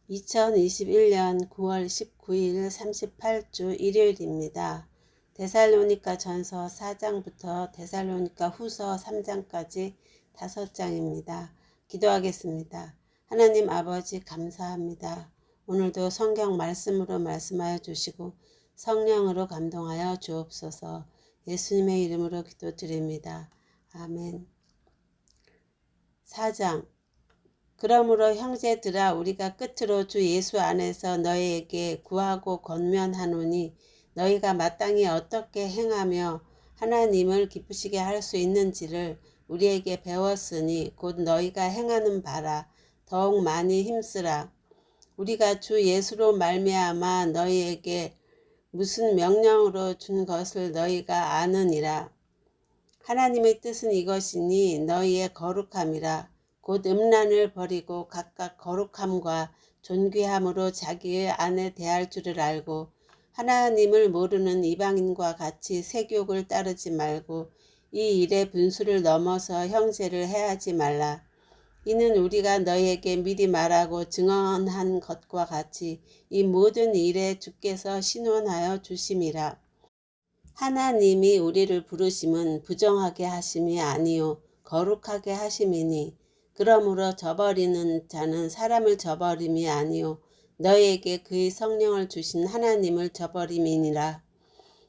2021년 9월 19일 38주 일요일입니다. 데살로니가 전서 4장부터 데살로니가 후서 3장까지 5장입니다. 기도하겠습니다. 하나님 아버지 감사합니다. 오늘도 성경 말씀으로 말씀하여 주시고 성령으로 감동하여 주옵소서. 예수님의 이름으로 기도드립니다. 아멘. 4장. 그러므로 형제들아 우리가 끝으로 주 예수 안에서 너희에게 구하고 권면하노니 너희가 마땅히 어떻게 행하며 하나님을 기쁘시게 할 수 있는지를 우리에게 배웠으니 곧 너희가 행하는 바라 더욱 많이 힘쓰라. 우리가 주 예수로 말미암아 너희에게 무슨 명령으로 준 것을 너희가 아느니라. 하나님의 뜻은 이것이니 너희의 거룩함이라. 곧 음란을 버리고 각각 거룩함과 존귀함으로 자기의 아내 대할 줄을 알고 하나님을 모르는 이방인과 같이 세욕을 따르지 말고 이 일의 분수를 넘어서 형제를 해하지 말라. 이는 우리가 너희에게 미리 말하고 증언한 것과 같이 이 모든 일에 주께서 신원하여 주심이라. 하나님이 우리를 부르심은 부정하게 하심이 아니요 거룩하게 하심이니 그러므로 저버리는 자는 사람을 저버림이 아니요 너희에게 그의 성령을 주신 하나님을 저버림이니라.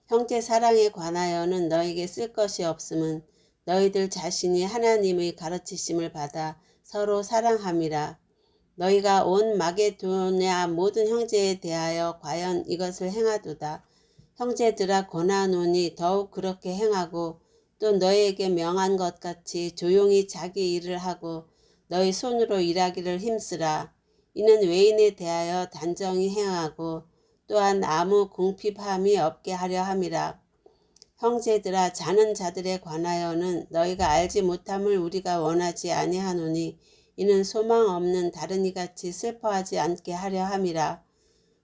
형제 사랑에 관하여는 너희에게 쓸 것이 없음은 너희들 자신이 하나님의 가르치심을 받아 서로 사랑함이라. 너희가 온 마게도냐 모든 형제에 대하여 과연 이것을 행하도다. 형제들아 권하노니 더욱 그렇게 행하고 또 너희에게 명한 것 같이 조용히 자기 일을 하고 너희 손으로 일하기를 힘쓰라. 이는 외인에 대하여 단정히 행하고 또한 아무 궁핍함이 없게 하려 함이라. 형제들아 자는 자들에 관하여는 너희가 알지 못함을 우리가 원하지 아니하노니 이는 소망 없는 다른 이같이 슬퍼하지 않게 하려 함이라.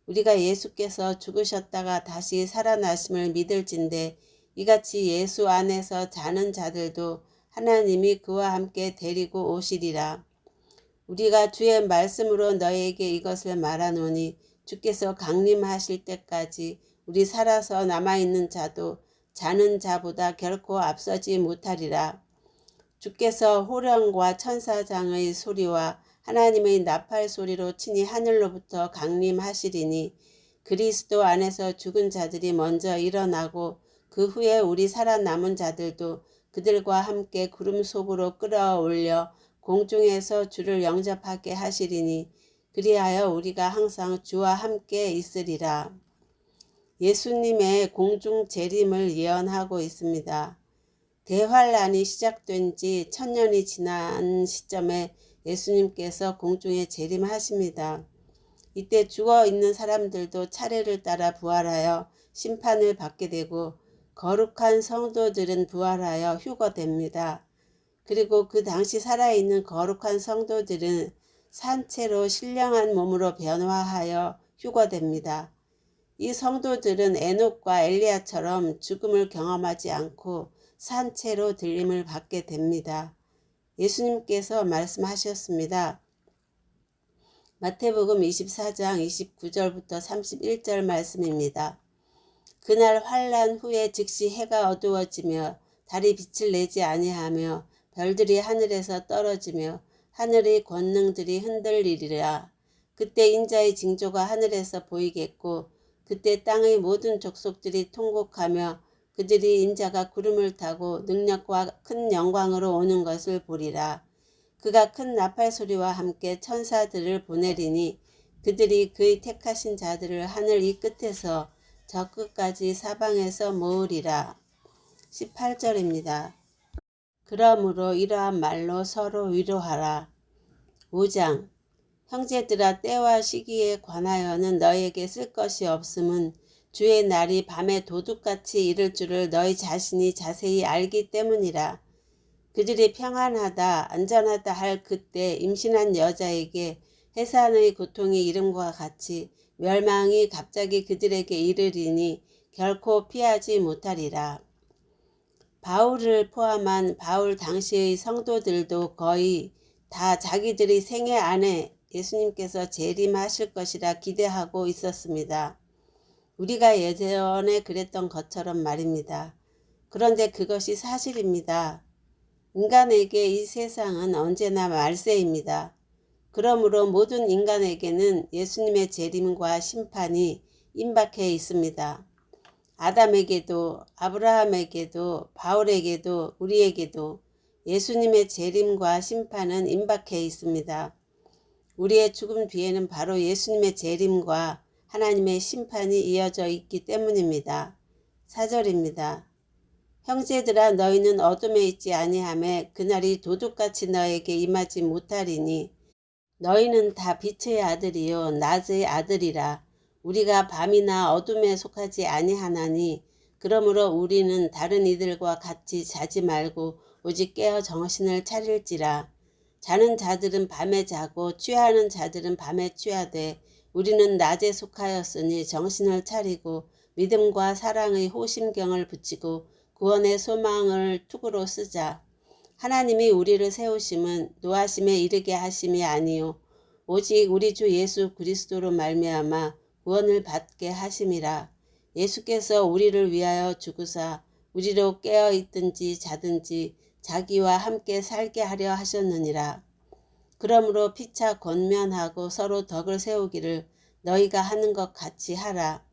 우리가 예수께서 죽으셨다가 다시 살아나심을 믿을진대 이같이 예수 안에서 자는 자들도 하나님이 그와 함께 데리고 오시리라. 우리가 주의 말씀으로 너희에게 이것을 말하노니 주께서 강림하실 때까지 우리 살아서 남아있는 자도 자는 자보다 결코 앞서지 못하리라. 주께서 호령과 천사장의 소리와 하나님의 나팔 소리로 친히 하늘로부터 강림하시리니 그리스도 안에서 죽은 자들이 먼저 일어나고 그 후에 우리 살아남은 자들도 그들과 함께 구름 속으로 끌어올려 공중에서 주를 영접하게 하시리니 그리하여 우리가 항상 주와 함께 있으리라. 예수님의 공중 재림을 예언하고 있습니다. 대환란이 시작된 지 1000년이 지난 시점에 예수님께서 공중에 재림하십니다. 이때 죽어있는 사람들도 차례를 따라 부활하여 심판을 받게 되고 거룩한 성도들은 부활하여 휴거됩니다. 그리고 그 당시 살아있는 거룩한 성도들은 산채로 신령한 몸으로 변화하여 휴거됩니다. 이 성도들은 에녹과 엘리야처럼 죽음을 경험하지 않고 산채로 들림을 받게 됩니다. 예수님께서 말씀하셨습니다. 마태복음 24장 29절부터 31절 말씀입니다. 그날 환란 후에 즉시 해가 어두워지며 달이 빛을 내지 아니하며 별들이 하늘에서 떨어지며 하늘의 권능들이 흔들리리라. 그때 인자의 징조가 하늘에서 보이겠고 그때 땅의 모든 족속들이 통곡하며 그들이 인자가 구름을 타고 능력과 큰 영광으로 오는 것을 보리라. 그가 큰 나팔 소리와 함께 천사들을 보내리니 그들이 그의 택하신 자들을 하늘 이 끝에서 저 끝까지 사방에서 모으리라. 18절입니다. 그러므로 이러한 말로 서로 위로하라. 5장. 형제들아 때와 시기에 관하여는 너희에게 쓸 것이 없음은 주의 날이 밤에 도둑같이 이를 줄을 너희 자신이 자세히 알기 때문이라. 그들이 평안하다 안전하다 할 그때 임신한 여자에게 해산의 고통이 이름과 같이 멸망이 갑자기 그들에게 이르리니 결코 피하지 못하리라. 바울을 포함한 바울 당시의 성도들도 거의 다 자기들이 생애 안에 예수님께서 재림하실 것이라 기대하고 있었습니다. 우리가 예전에 그랬던 것처럼 말입니다. 그런데 그것이 사실입니다. 인간에게 이 세상은 언제나 말세입니다. 그러므로 모든 인간에게는 예수님의 재림과 심판이 임박해 있습니다. 아담에게도, 아브라함에게도, 바울에게도, 우리에게도 예수님의 재림과 심판은 임박해 있습니다. 우리의 죽음 뒤에는 바로 예수님의 재림과 하나님의 심판이 이어져 있기 때문입니다. 4절입니다. 형제들아 너희는 어둠에 있지 아니하매 그날이 도둑같이 너에게 임하지 못하리니 너희는 다 빛의 아들이요 낮의 아들이라. 우리가 밤이나 어둠에 속하지 아니하나니 그러므로 우리는 다른 이들과 같이 자지 말고 오직 깨어 정신을 차릴지라. 자는 자들은 밤에 자고 취하는 자들은 밤에 취하되 우리는 낮에 속하였으니 정신을 차리고 믿음과 사랑의 호심경을 붙이고 구원의 소망을 투구로 쓰자. 하나님이 우리를 세우심은 노하심에 이르게 하심이 아니요 오직 우리 주 예수 그리스도로 말미암아 구원을 받게 하심이라. 예수께서 우리를 위하여 죽으사 우리로 깨어 있든지 자든지 자기와 함께 살게 하려 하셨느니라. 그러므로 피차 권면하고 서로 덕을 세우기를 너희가 하는 것 같이 하라.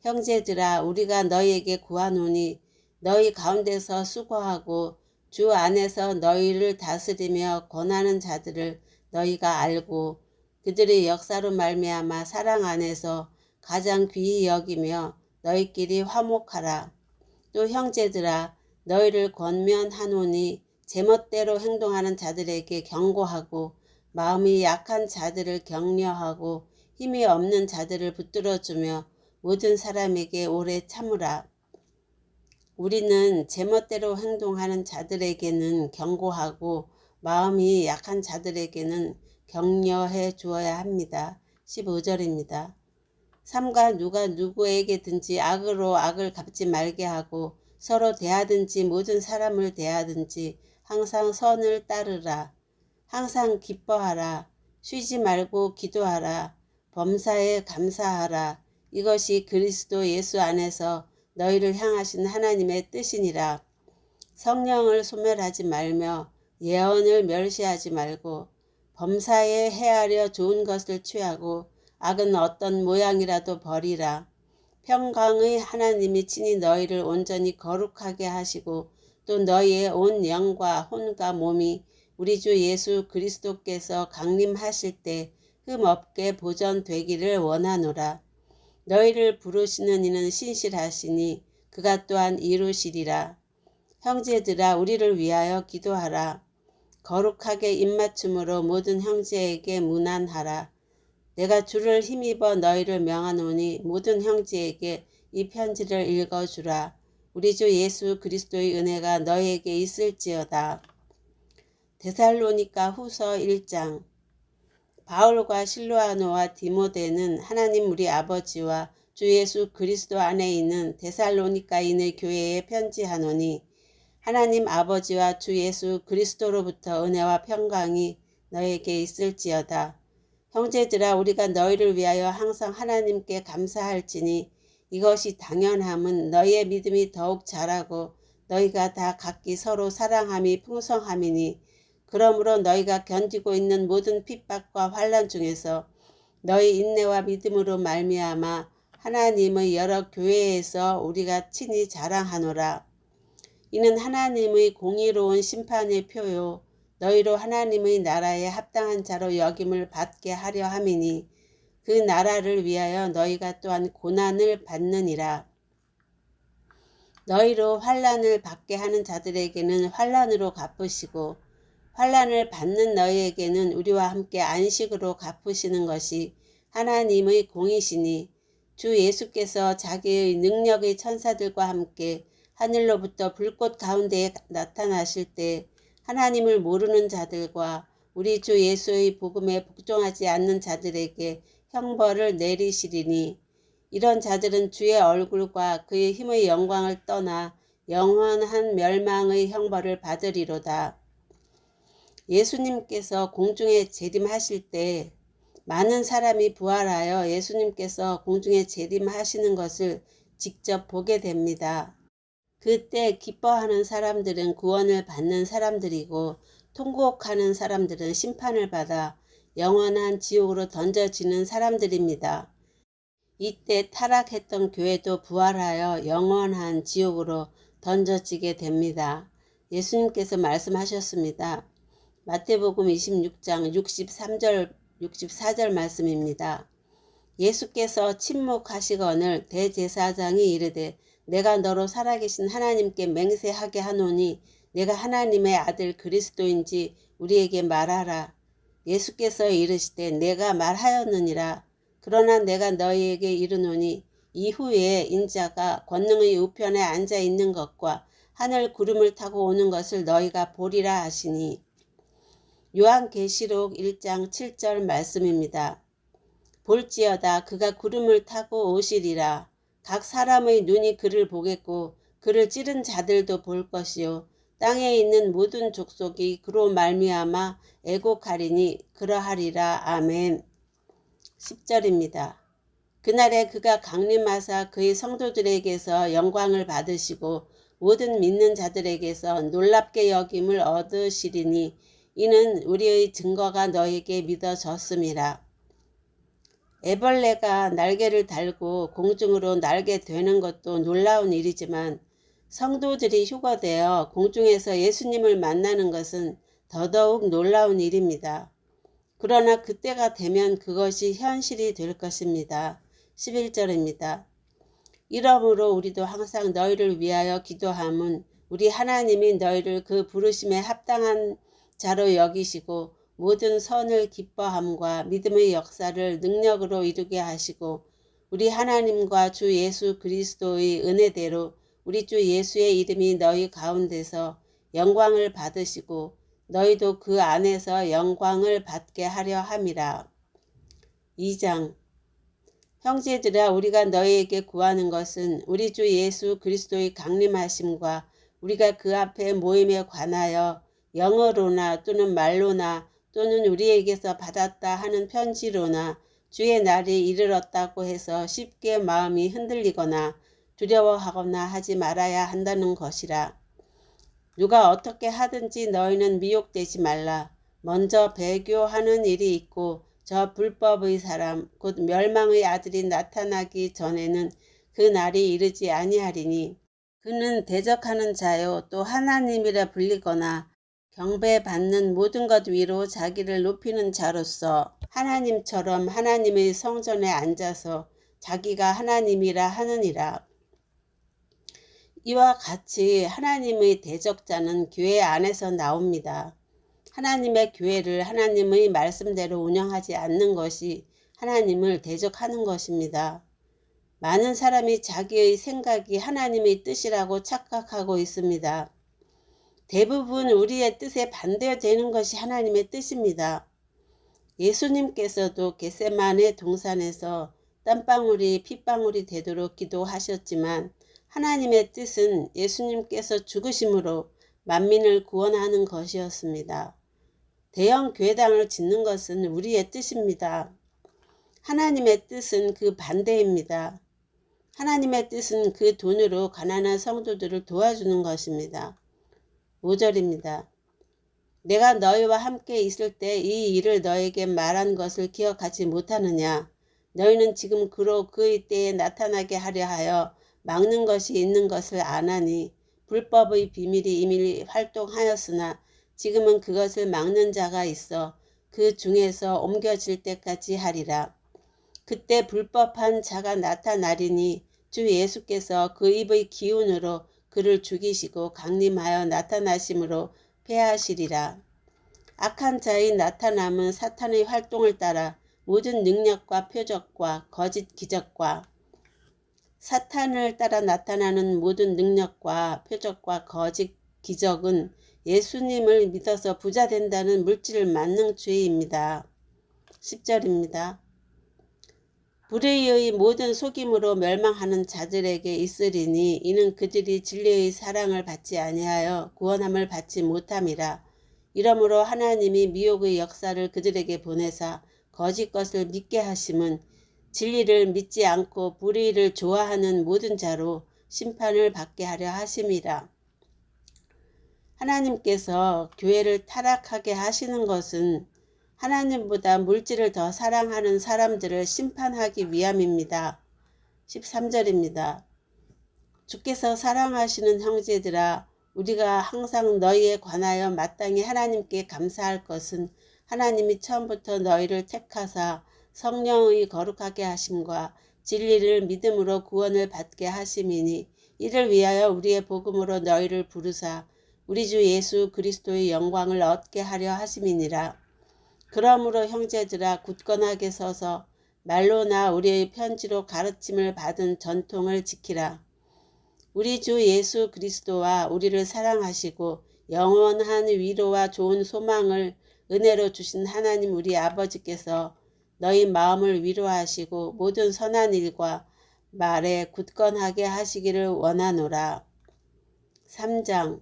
형제들아 우리가 너희에게 구하노니 너희 가운데서 수고하고 주 안에서 너희를 다스리며 권하는 자들을 너희가 알고 그들의 역사로 말미암아 사랑 안에서 가장 귀히 여기며 너희끼리 화목하라. 또 형제들아 너희를 권면하노니 제멋대로 행동하는 자들에게 경고하고 마음이 약한 자들을 격려하고 힘이 없는 자들을 붙들어주며 모든 사람에게 오래 참으라. 우리는 제멋대로 행동하는 자들에게는 경고하고 마음이 약한 자들에게는 격려해 주어야 합니다. 15절입니다. 삼가 누가 누구에게든지 악으로 악을 갚지 말게 하고 서로 대하든지 모든 사람을 대하든지 항상 선을 따르라. 항상 기뻐하라. 쉬지 말고 기도하라. 범사에 감사하라. 이것이 그리스도 예수 안에서 너희를 향하신 하나님의 뜻이니라. 성령을 소멸하지 말며 예언을 멸시하지 말고 범사에 해하려 좋은 것을 취하고 악은 어떤 모양이라도 버리라. 평강의 하나님이 친히 너희를 온전히 거룩하게 하시고 또 너희의 온 영과 혼과 몸이 우리 주 예수 그리스도께서 강림하실 때 흠없게 보존되기를 원하노라. 너희를 부르시는 이는 신실하시니 그가 또한 이루시리라. 형제들아 우리를 위하여 기도하라. 거룩하게 입맞춤으로 모든 형제에게 문안하라. 내가 주를 힘입어 너희를 명하노니 모든 형제에게 이 편지를 읽어주라. 우리 주 예수 그리스도의 은혜가 너희에게 있을지어다. 데살로니가 후서 1장. 바울과 실로아노와 디모데는 하나님 우리 아버지와 주 예수 그리스도 안에 있는 데살로니가인의 교회에 편지하노니 하나님 아버지와 주 예수 그리스도로부터 은혜와 평강이 너에게 있을지어다. 형제들아 우리가 너희를 위하여 항상 하나님께 감사할지니 이것이 당연함은 너희의 믿음이 더욱 자라고 너희가 다 각기 서로 사랑함이 풍성함이니 그러므로 너희가 견디고 있는 모든 핍박과 환난 중에서 너희 인내와 믿음으로 말미암아 하나님의 여러 교회에서 우리가 친히 자랑하노라. 이는 하나님의 공의로운 심판의 표요 너희로 하나님의 나라에 합당한 자로 여김을 받게 하려 함이니 그 나라를 위하여 너희가 또한 고난을 받느니라. 너희로 환난을 받게 하는 자들에게는 환난으로 갚으시고 환난을 받는 너희에게는 우리와 함께 안식으로 갚으시는 것이 하나님의 공이시니 주 예수께서 자기의 능력의 천사들과 함께 하늘로부터 불꽃 가운데에 나타나실 때 하나님을 모르는 자들과 우리 주 예수의 복음에 복종하지 않는 자들에게 형벌을 내리시리니 이런 자들은 주의 얼굴과 그의 힘의 영광을 떠나 영원한 멸망의 형벌을 받으리로다. 예수님께서 공중에 재림하실 때 많은 사람이 부활하여 예수님께서 공중에 재림하시는 것을 직접 보게 됩니다. 그때 기뻐하는 사람들은 구원을 받는 사람들이고 통곡하는 사람들은 심판을 받아 영원한 지옥으로 던져지는 사람들입니다. 이때 타락했던 교회도 부활하여 영원한 지옥으로 던져지게 됩니다. 예수님께서 말씀하셨습니다. 마태복음 26장 63절 64절 말씀입니다. 예수께서 침묵하시거늘 대제사장이 이르되 내가 너로 살아계신 하나님께 맹세하게 하노니 내가 하나님의 아들 그리스도인지 우리에게 말하라. 예수께서 이르시되 내가 말하였느니라. 그러나 내가 너희에게 이르노니 이후에 인자가 권능의 우편에 앉아 있는 것과 하늘 구름을 타고 오는 것을 너희가 보리라 하시니. 요한계시록 1장 7절 말씀입니다. 볼지어다 그가 구름을 타고 오시리라. 각 사람의 눈이 그를 보겠고 그를 찌른 자들도 볼 것이요 땅에 있는 모든 족속이 그로 말미암아 애곡하리니 그러하리라. 아멘. 10절입니다. 그날에 그가 강림하사 그의 성도들에게서 영광을 받으시고 모든 믿는 자들에게서 놀랍게 여김을 얻으시리니 이는 우리의 증거가 너에게 믿어졌음이라. 애벌레가 날개를 달고 공중으로 날게 되는 것도 놀라운 일이지만 성도들이 휴거되어 공중에서 예수님을 만나는 것은 더더욱 놀라운 일입니다. 그러나 그때가 되면 그것이 현실이 될 것입니다. 11절입니다. 이러므로 우리도 항상 너희를 위하여 기도함은 우리 하나님이 너희를 그 부르심에 합당한 자로 여기시고 모든 선을 기뻐함과 믿음의 역사를 능력으로 이루게 하시고 우리 하나님과 주 예수 그리스도의 은혜대로 우리 주 예수의 이름이 너희 가운데서 영광을 받으시고 너희도 그 안에서 영광을 받게 하려 함이라. 2장 형제들아 우리가 너희에게 구하는 것은 우리 주 예수 그리스도의 강림하심과 우리가 그 앞에 모임에 관하여 영어로나 또는 말로나 또는 우리에게서 받았다 하는 편지로나 주의 날이 이르렀다고 해서 쉽게 마음이 흔들리거나 두려워하거나 하지 말아야 한다는 것이라. 누가 어떻게 하든지 너희는 미혹되지 말라. 먼저 배교하는 일이 있고 저 불법의 사람 곧 멸망의 아들이 나타나기 전에는 그 날이 이르지 아니하리니 그는 대적하는 자요 또 하나님이라 불리거나 경배받는 모든 것 위로 자기를 높이는 자로서 하나님처럼 하나님의 성전에 앉아서 자기가 하나님이라 하느니라. 이와 같이 하나님의 대적자는 교회 안에서 나옵니다. 하나님의 교회를 하나님의 말씀대로 운영하지 않는 것이 하나님을 대적하는 것입니다. 많은 사람이 자기의 생각이 하나님의 뜻이라고 착각하고 있습니다. 대부분 우리의 뜻에 반대되는 것이 하나님의 뜻입니다. 예수님께서도 겟세마네 동산에서 땀방울이 핏방울이 되도록 기도하셨지만 하나님의 뜻은 예수님께서 죽으심으로 만민을 구원하는 것이었습니다. 대형 교회당을 짓는 것은 우리의 뜻입니다. 하나님의 뜻은 그 반대입니다. 하나님의 뜻은 그 돈으로 가난한 성도들을 도와주는 것입니다. 5절입니다. 내가 너희와 함께 있을 때 이 일을 너에게 말한 것을 기억하지 못하느냐. 너희는 지금 그로 그의 때에 나타나게 하려 하여 막는 것이 있는 것을 아나니 불법의 비밀이 이미 활동하였으나 지금은 그것을 막는 자가 있어 그 중에서 옮겨질 때까지 하리라. 그때 불법한 자가 나타나리니 주 예수께서 그 입의 기운으로 그를 죽이시고 강림하여 나타나심으로 패하시리라. 악한 자의 나타남은 사탄의 활동을 따라 모든 능력과 표적과 거짓 기적과 사탄을 따라 나타나는 모든 능력과 표적과 거짓 기적은 예수님을 믿어서 부자 된다는 물질 만능주의입니다. 10절입니다. 불의의 모든 속임으로 멸망하는 자들에게 있으리니 이는 그들이 진리의 사랑을 받지 아니하여 구원함을 받지 못함이라. 이러므로 하나님이 미혹의 역사를 그들에게 보내사 거짓 것을 믿게 하심은 진리를 믿지 않고 불의를 좋아하는 모든 자로 심판을 받게 하려 하심이라. 하나님께서 교회를 타락하게 하시는 것은 하나님보다 물질을 더 사랑하는 사람들을 심판하기 위함입니다. 13절입니다. 주께서 사랑하시는 형제들아, 우리가 항상 너희에 관하여 마땅히 하나님께 감사할 것은 하나님이 처음부터 너희를 택하사 성령의 거룩하게 하심과 진리를 믿음으로 구원을 받게 하심이니, 이를 위하여 우리의 복음으로 너희를 부르사 우리 주 예수 그리스도의 영광을 얻게 하려 하심이니라. 그러므로 형제들아, 굳건하게 서서 말로나 우리의 편지로 가르침을 받은 전통을 지키라. 우리 주 예수 그리스도와 우리를 사랑하시고 영원한 위로와 좋은 소망을 은혜로 주신 하나님 우리 아버지께서 너희 마음을 위로하시고 모든 선한 일과 말에 굳건하게 하시기를 원하노라. 3장.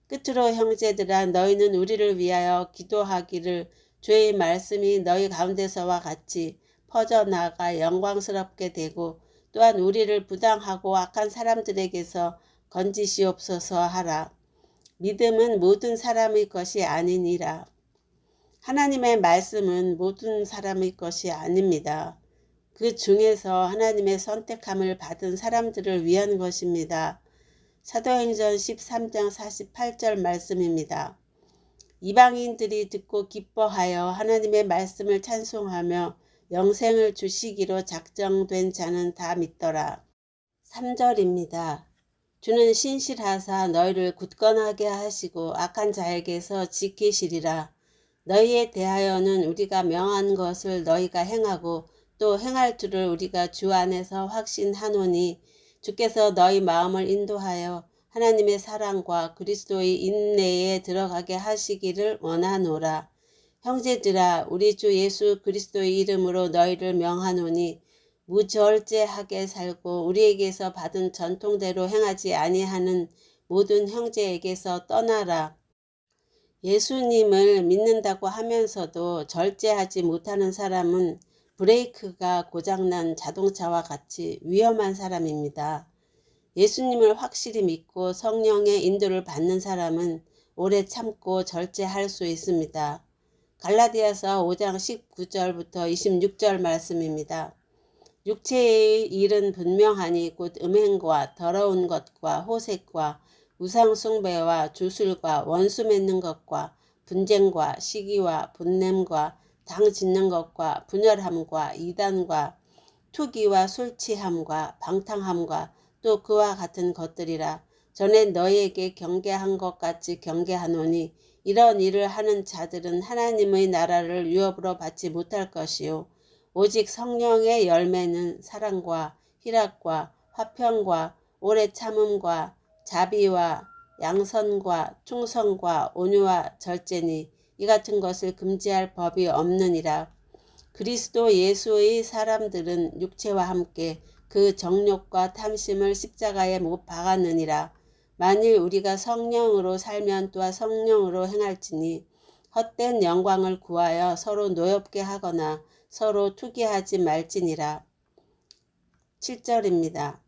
끝으로 형제들아, 너희는 우리를 위하여 기도하기를, 주의 말씀이 너희 가운데서와 같이 퍼져나가 영광스럽게 되고 또한 우리를 부당하고 악한 사람들에게서 건지시옵소서 하라. 믿음은 모든 사람의 것이 아니니라. 하나님의 말씀은 모든 사람의 것이 아닙니다. 그 중에서 하나님의 선택함을 받은 사람들을 위한 것입니다. 사도행전 13장 48절 말씀입니다. 이방인들이 듣고 기뻐하여 하나님의 말씀을 찬송하며 영생을 주시기로 작정된 자는 다 믿더라. 3절입니다. 주는 신실하사 너희를 굳건하게 하시고 악한 자에게서 지키시리라. 너희에 대하여는 우리가 명한 것을 너희가 행하고 또 행할 줄을 우리가 주 안에서 확신하노니, 주께서 너희 마음을 인도하여 하나님의 사랑과 그리스도의 인내에 들어가게 하시기를 원하노라. 형제들아, 우리 주 예수 그리스도의 이름으로 너희를 명하노니 무절제하게 살고 우리에게서 받은 전통대로 행하지 아니하는 모든 형제에게서 떠나라. 예수님을 믿는다고 하면서도 절제하지 못하는 사람은 브레이크가 고장난 자동차와 같이 위험한 사람입니다. 예수님을 확실히 믿고 성령의 인도를 받는 사람은 오래 참고 절제할 수 있습니다. 갈라디아서 5장 19절부터 26절 말씀입니다. 육체의 일은 분명하니 곧 음행과 더러운 것과 호색과 우상숭배와 주술과 원수 맺는 것과 분쟁과 시기와 분냄과 당 짓는 것과 분열함과 이단과 투기와 술취함과 방탕함과 또 그와 같은 것들이라. 전에 너희에게 경계한 것 같이 경계하노니 이런 일을 하는 자들은 하나님의 나라를 유업으로 받지 못할 것이요, 오직 성령의 열매는 사랑과 희락과 화평과 오래 참음과 자비와 양선과 충성과 온유와 절제니, 이 같은 것을 금지할 법이 없느니라. 그리스도 예수의 사람들은 육체와 함께 그 정욕과 탐심을 십자가에 못 박았느니라. 만일 우리가 성령으로 살면 또한 성령으로 행할지니, 헛된 영광을 구하여 서로 노엽게 하거나 서로 투기하지 말지니라. 7절입니다.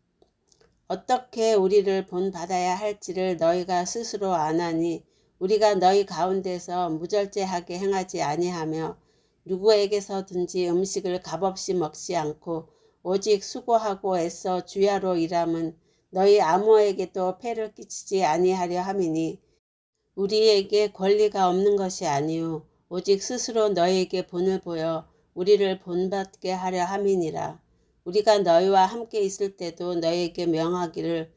어떻게 우리를 본받아야 할지를 너희가 스스로 아나니, 우리가 너희 가운데서 무절제하게 행하지 아니하며 누구에게서든지 음식을 값없이 먹지 않고 오직 수고하고 애써 주야로 일함은 너희 아무에게도 폐를 끼치지 아니하려 함이니, 우리에게 권리가 없는 것이 아니요 오직 스스로 너희에게 본을 보여 우리를 본받게 하려 함이니라. 우리가 너희와 함께 있을 때도 너희에게 명하기를,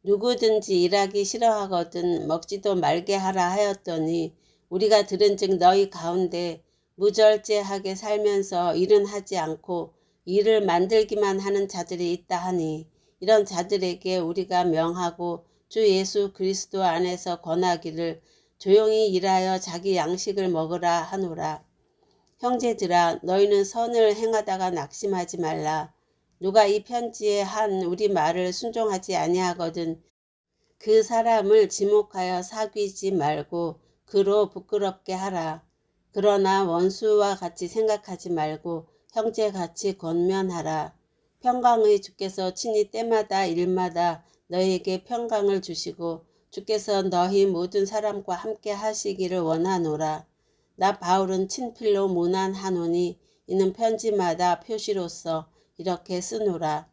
누구든지 일하기 싫어하거든 먹지도 말게 하라 하였더니, 우리가 들은즉 너희 가운데 무절제하게 살면서 일은 하지 않고 일을 만들기만 하는 자들이 있다 하니, 이런 자들에게 우리가 명하고 주 예수 그리스도 안에서 권하기를 조용히 일하여 자기 양식을 먹으라 하노라. 형제들아, 너희는 선을 행하다가 낙심하지 말라. 누가 이 편지에 한 우리 말을 순종하지 아니하거든 그 사람을 지목하여 사귀지 말고 그로 부끄럽게 하라. 그러나 원수와 같이 생각하지 말고 형제같이 권면하라. 평강의 주께서 친히 때마다 일마다 너희에게 평강을 주시고 주께서 너희 모든 사람과 함께 하시기를 원하노라. 나 바울은 친필로 문안하노니 이는 편지마다 표시로서 이렇게 쓰노라.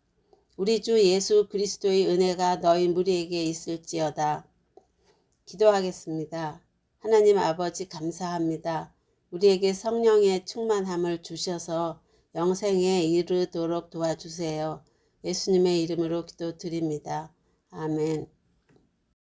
우리 주 예수 그리스도의 은혜가 너희 무리에게 있을지어다. 기도하겠습니다. 하나님 아버지 감사합니다. 우리에게 성령의 충만함을 주셔서 영생에 이르도록 도와주세요. 예수님의 이름으로 기도드립니다. 아멘.